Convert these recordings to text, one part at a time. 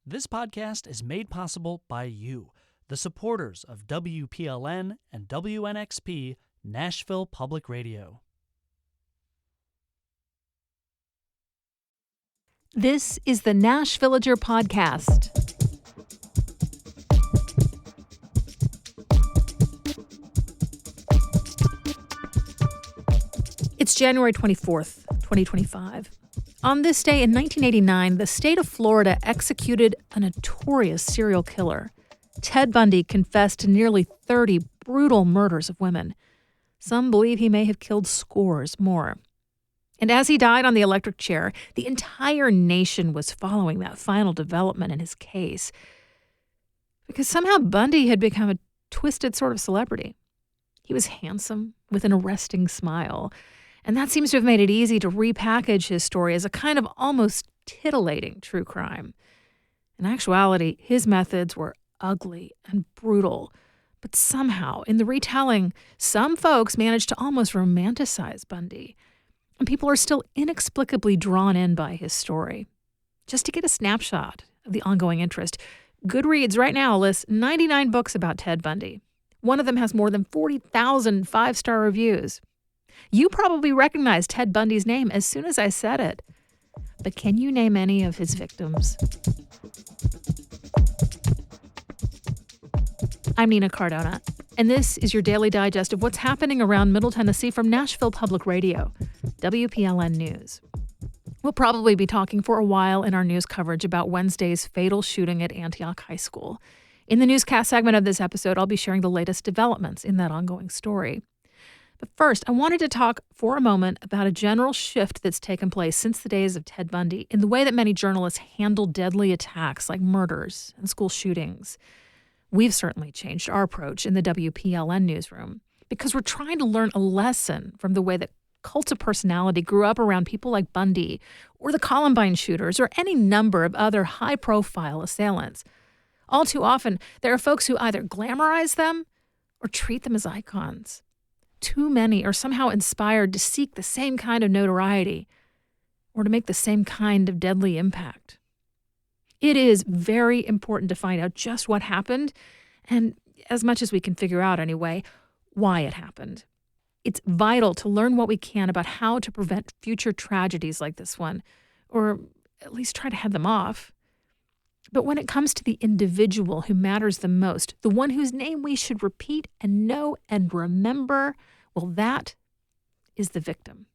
This podcast is made possible by you, the supporters of WPLN and WNXP Nashville Public Radio. This is the Nashvillager Podcast. It's January 24th, 2025. On this day in 1989, the state of Florida executed a notorious serial killer. Ted Bundy confessed to nearly 30 brutal murders of women. Some believe he may have killed scores more. And as he died on the electric chair, the entire nation was following that final development in his case. Because somehow Bundy had become a twisted sort of celebrity. He was handsome, with an arresting smile. And that seems to have made it easy to repackage his story as a kind of almost titillating true crime. In actuality, his methods were ugly and brutal. But somehow, in the retelling, some folks managed to almost romanticize Bundy. And people are still inexplicably drawn in by his story. Just to get a snapshot of the ongoing interest, Goodreads right now lists 99 books about Ted Bundy. One of them has more than 40,000 five-star reviews. You probably recognized Ted Bundy's name as soon as I said it. But can you name any of his victims? I'm Nina Cardona, and this is your daily digest of what's happening around Middle Tennessee from Nashville Public Radio, WPLN News. We'll probably be talking for a while in our news coverage about Wednesday's fatal shooting at Antioch High School. In the newscast segment of this episode, I'll be sharing the latest developments in that ongoing story. But first, I wanted to talk for a moment about a general shift that's taken place since the days of Ted Bundy in the way that many journalists handle deadly attacks like murders and school shootings. We've certainly changed our approach in the WPLN newsroom because we're trying to learn a lesson from the way that cults of personality grew up around people like Bundy or the Columbine shooters or any number of other high-profile assailants. All too often, there are folks who either glamorize them or treat them as icons. Too many are somehow inspired to seek the same kind of notoriety or to make the same kind of deadly impact. It is very important to find out just what happened, and as much as we can figure out anyway, why it happened. It's vital to learn what we can about how to prevent future tragedies like this one, or at least try to head them off. But when it comes to the individual who matters the most, the one whose name we should repeat and know and remember, well, that is the victim.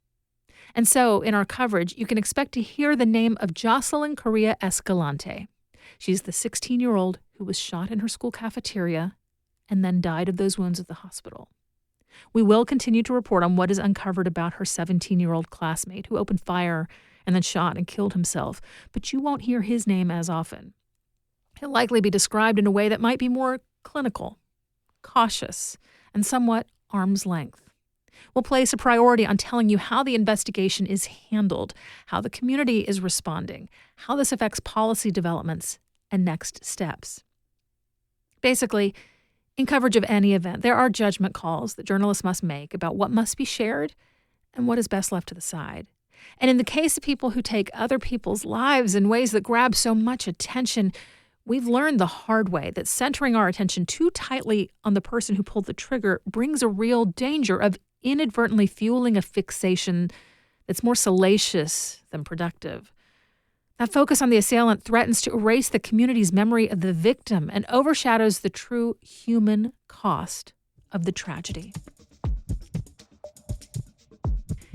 And so, in our coverage, you can expect to hear the name of Josselin Corea Escalante. She's the 16-year-old who was shot in her school cafeteria and then died of those wounds at the hospital. We will continue to report on what is uncovered about her 17-year-old classmate who opened fire and then shot and killed himself, but you won't hear his name as often. He'll likely be described in a way that might be more clinical, cautious, and somewhat arm's length. We'll place a priority on telling you how the investigation is handled, how the community is responding, how this affects policy developments and next steps. Basically, in coverage of any event, there are judgment calls that journalists must make about what must be shared and what is best left to the side. And in the case of people who take other people's lives in ways that grab so much attention, we've learned the hard way that centering our attention too tightly on the person who pulled the trigger brings a real danger of inadvertently fueling a fixation that's more salacious than productive. That focus on the assailant threatens to erase the community's memory of the victim and overshadows the true human cost of the tragedy.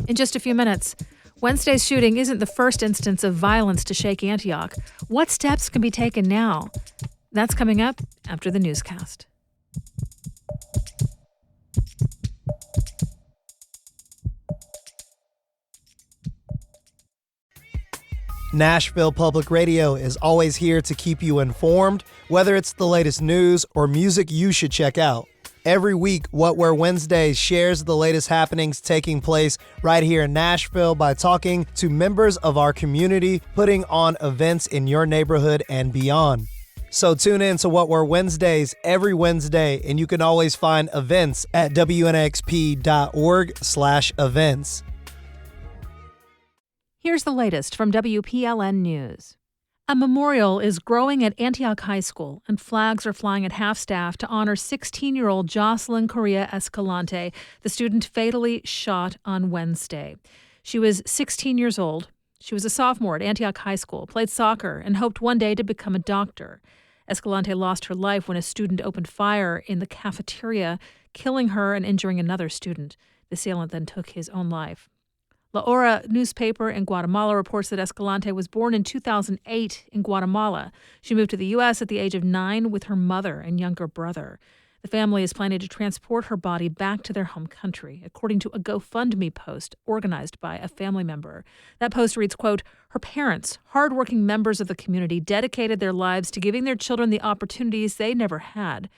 In just a few minutes, Wednesday's shooting isn't the first instance of violence to shake Antioch. What steps can be taken now? That's coming up after the newscast. Nashville Public Radio is always here to keep you informed, whether it's the latest news or music you should check out. Every week, What Where Wednesdays shares the latest happenings taking place right here in Nashville by talking to members of our community, putting on events in your neighborhood and beyond. So tune in to What Were Wednesdays every Wednesday, and you can always find events at WNXP.org/events. Here's the latest from WPLN News. A memorial is growing at Antioch High School, and flags are flying at half-staff to honor 16-year-old Josselin Corea Escalante, the student fatally shot on Wednesday. She was 16 years old. She was a sophomore at Antioch High School, played soccer, and hoped one day to become a doctor. Escalante lost her life when a student opened fire in the cafeteria, killing her and injuring another student. The assailant then took his own life. La Hora newspaper in Guatemala reports that Escalante was born in 2008 in Guatemala. She moved to the U.S. at the age of 9 with her mother and younger brother. The family is planning to transport her body back to their home country, according to a GoFundMe post organized by a family member. That post reads, quote, "Her parents, hardworking members of the community, dedicated their lives to giving their children the opportunities they never had.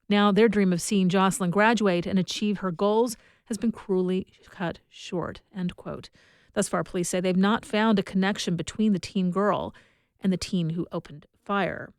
Now their dream of seeing Josselin graduate and achieve her goals has been cruelly cut short," end quote. Thus far, police say they've not found a connection between the teen girl and the teen who opened fire.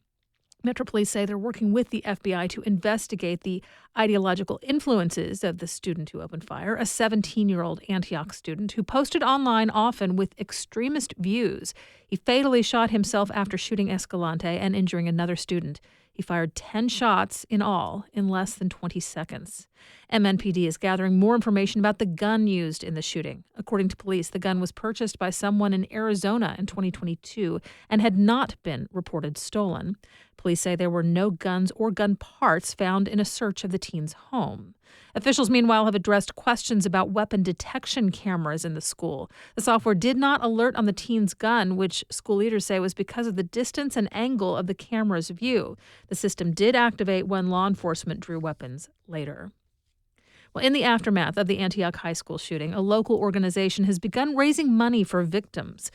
Metro Police say they're working with the FBI to investigate the ideological influences of the student who opened fire, a 17-year-old Antioch student who posted online often with extremist views. He fatally shot himself after shooting Escalante and injuring another student. He fired 10 shots in all in less than 20 seconds. MNPD is gathering more information about the gun used in the shooting. According to police, the gun was purchased by someone in Arizona in 2022 and had not been reported stolen. Police say there were no guns or gun parts found in a search of the teen's home. Officials, meanwhile, have addressed questions about weapon detection cameras in the school. The software did not alert on the teen's gun, which school leaders say was because of the distance and angle of the camera's view. The system did activate when law enforcement drew weapons later. Well, in the aftermath of the Antioch High School shooting, a local organization has begun raising money for victims.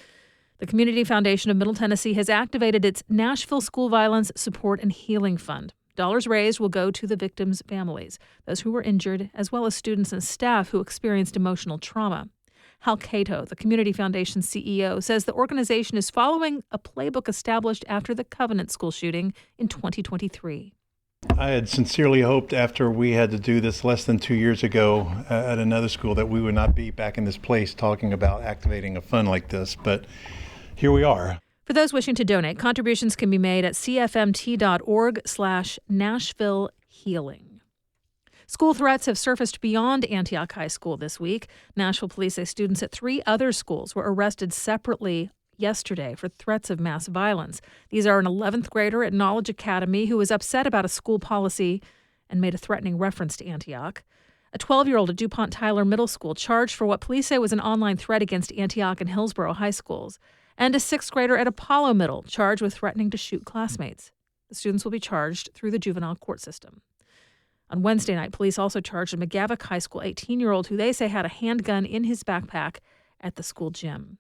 The Community Foundation of Middle Tennessee has activated its Nashville School Violence Support and Healing Fund. Dollars raised will go to the victims' families, those who were injured, as well as students and staff who experienced emotional trauma. Hal Cato, the Community Foundation's CEO, says the organization is following a playbook established after the Covenant School shooting in 2023. I had sincerely hoped after we had to do this less than 2 years ago at another school that we would not be back in this place talking about activating a fund like this, but here we are. For those wishing to donate, contributions can be made at cfmt.org/Nashville Healing. School threats have surfaced beyond Antioch High School this week. Nashville police say students at 3 other schools were arrested separately yesterday for threats of mass violence. These are an 11th grader at Knowledge Academy who was upset about a school policy and made a threatening reference to Antioch. A 12-year-old at DuPont Tyler Middle School charged for what police say was an online threat against Antioch and Hillsborough high schools. And a 6th grader at Apollo Middle charged with threatening to shoot classmates. The students will be charged through the juvenile court system. On Wednesday night, police also charged a McGavock High School 18-year-old who they say had a handgun in his backpack at the school gym.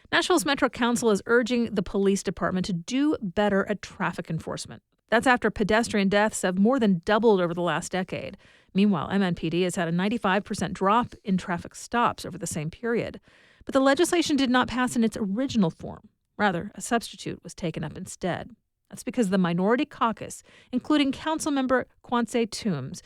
Nashville's Metro Council is urging the police department to do better at traffic enforcement. That's after pedestrian deaths have more than doubled over the last decade. Meanwhile, MNPD has had a 95% drop in traffic stops over the same period. But the legislation did not pass in its original form. Rather, a substitute was taken up instead. That's because the minority caucus, including Councilmember Quincy Toombs,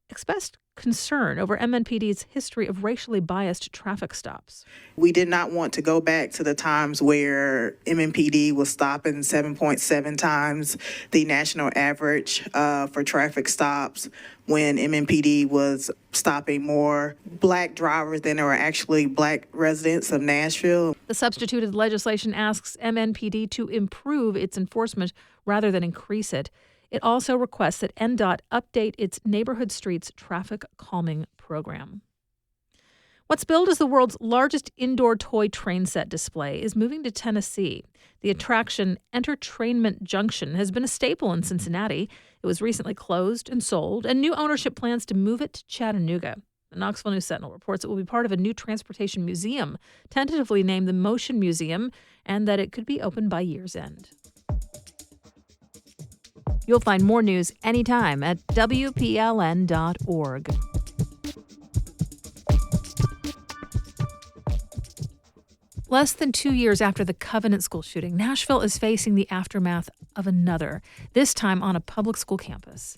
expressed concern over MNPD's history of racially biased traffic stops. We did not want to go back to the times where MNPD was stopping 7.7 times the national average for traffic stops, when MNPD was stopping more black drivers than there were actually black residents of Nashville. The substituted legislation asks MNPD to improve its enforcement rather than increase it. It also requests that NDOT update its Neighborhood Streets traffic calming program. What's billed as the world's largest indoor toy train set display is moving to Tennessee. The attraction Entertainment Junction has been a staple in Cincinnati. It was recently closed and sold, and new ownership plans to move it to Chattanooga. The Knoxville News Sentinel reports it will be part of a new transportation museum, tentatively named the Motion Museum, and that it could be open by year's end. You'll find more news anytime at WPLN.org. Less than 2 years after the Covenant School shooting, Nashville is facing the aftermath of another, this time on a public school campus.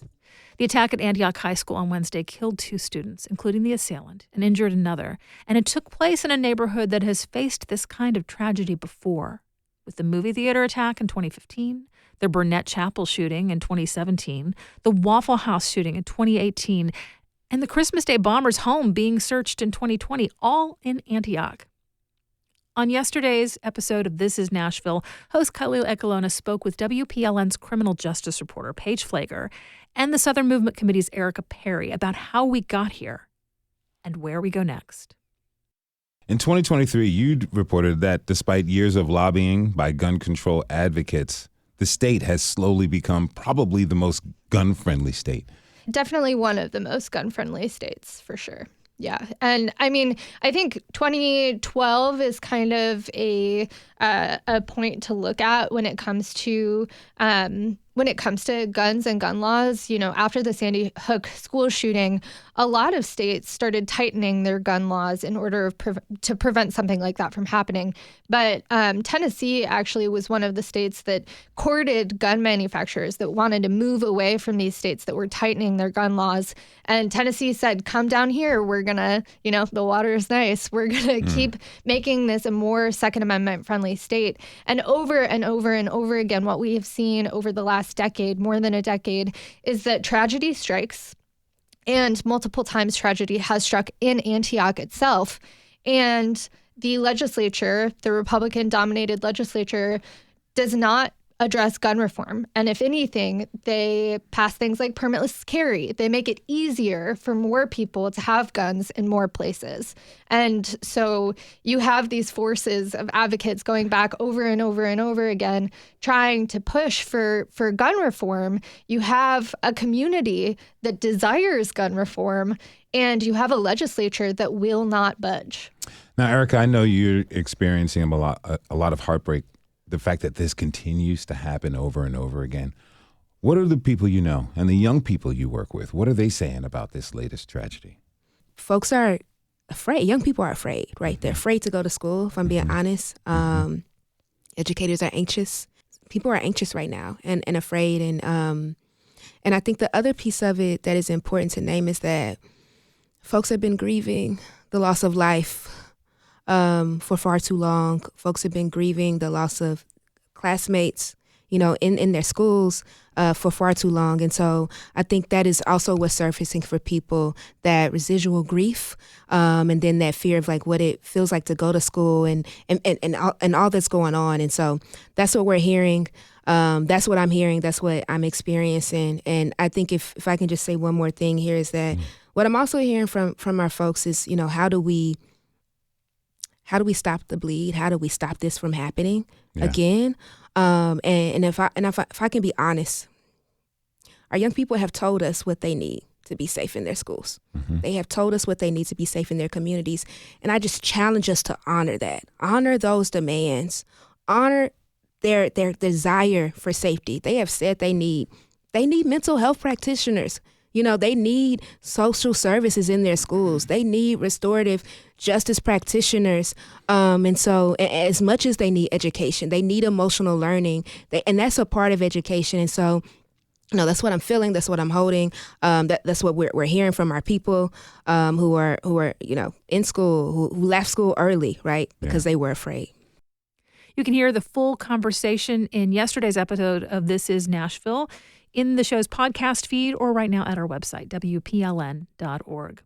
The attack at Antioch High School on Wednesday killed 2 students, including the assailant, and injured another, and it took place in a neighborhood that has faced this kind of tragedy before. with the movie theater attack in 2015, the Burnett Chapel shooting in 2017, the Waffle House shooting in 2018, and the Christmas Day bomber's home being searched in 2020, all in Antioch. On yesterday's episode of This is Nashville, host Khalil Ekalona spoke with WPLN's criminal justice reporter, Paige Flager, and the Southern Movement Committee's Erica Perry about how we got here and where we go next. In 2023, you reported that despite years of lobbying by gun control advocates, the state has slowly become probably the most gun-friendly state. Definitely one of the most gun-friendly states, for sure. Yeah. And I mean, I think 2012 is kind of a point to look at when it comes to guns and gun laws. You know, after the Sandy Hook school shooting, a lot of states started tightening their gun laws in order to prevent something like that from happening. But Tennessee actually was one of the states that courted gun manufacturers that wanted to move away from these states that were tightening their gun laws. And Tennessee said, come down here. We're going to, you know, the water is nice. We're going to keep making this a more Second Amendment friendly state. And over and over and over again, what we have seen over the last decade, more than a decade, is that tragedy strikes. And multiple times tragedy has struck in Antioch itself. And the legislature, the Republican-dominated legislature, does not address gun reform. And if anything, they pass things like permitless carry. They make it easier for more people to have guns in more places. And so you have these forces of advocates going back over and over and over again, trying to push for gun reform. You have a community that desires gun reform, and you have a legislature that will not budge. Now, Erica, I know you're experiencing a lot of heartbreak. The fact that this continues to happen over and over again. What are the people you know and the young people you work with? What are they saying about this latest tragedy? Folks are afraid. Young people are afraid, right? They're afraid to go to school, if I'm being honest. Educators are anxious. People are anxious right now and afraid. And I think the other piece of it that is important to name is that folks have been grieving the loss of life for far too long. Folks have been grieving the loss of classmates, you know, in their schools for far too long. And so I think that is also what's surfacing for people, that residual grief, and then that fear of like what it feels like to go to school and all that's going on. And so that's what we're hearing. That's what I'm hearing. That's what I'm experiencing. And I think if I can just say one more thing here is that what I'm also hearing from our folks is, you know, how do we stop the bleed? How do we stop this from happening again? And if I can be honest, our young people have told us what they need to be safe in their schools. They have told us what they need to be safe in their communities. And I just challenge us to honor that, honor those demands, honor their desire for safety. They have said they need mental health practitioners. You know, they need social services in their schools. They need restorative justice practitioners. And so as much as they need education, they need emotional learning. And that's a part of education. And so, you know, that's what I'm feeling. That's what I'm holding. That's what we're hearing from our people who are, you know, in school, who left school early, right? Because they were afraid. You can hear the full conversation in yesterday's episode of This is Nashville in the show's podcast feed or right now at our website, WPLN.org.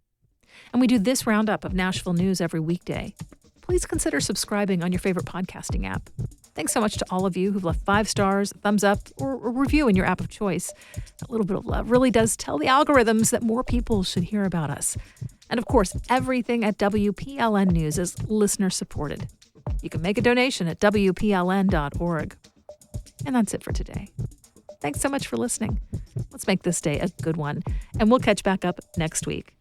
And we do this roundup of Nashville news every weekday. Please consider subscribing on your favorite podcasting app. Thanks so much to all of you who've left 5 stars, a thumbs up, or a review in your app of choice. A little bit of love really does tell the algorithms that more people should hear about us. And of course, everything at WPLN News is listener supported. You can make a donation at WPLN.org. And that's it for today. Thanks so much for listening. Let's make this day a good one, and we'll catch back up next week.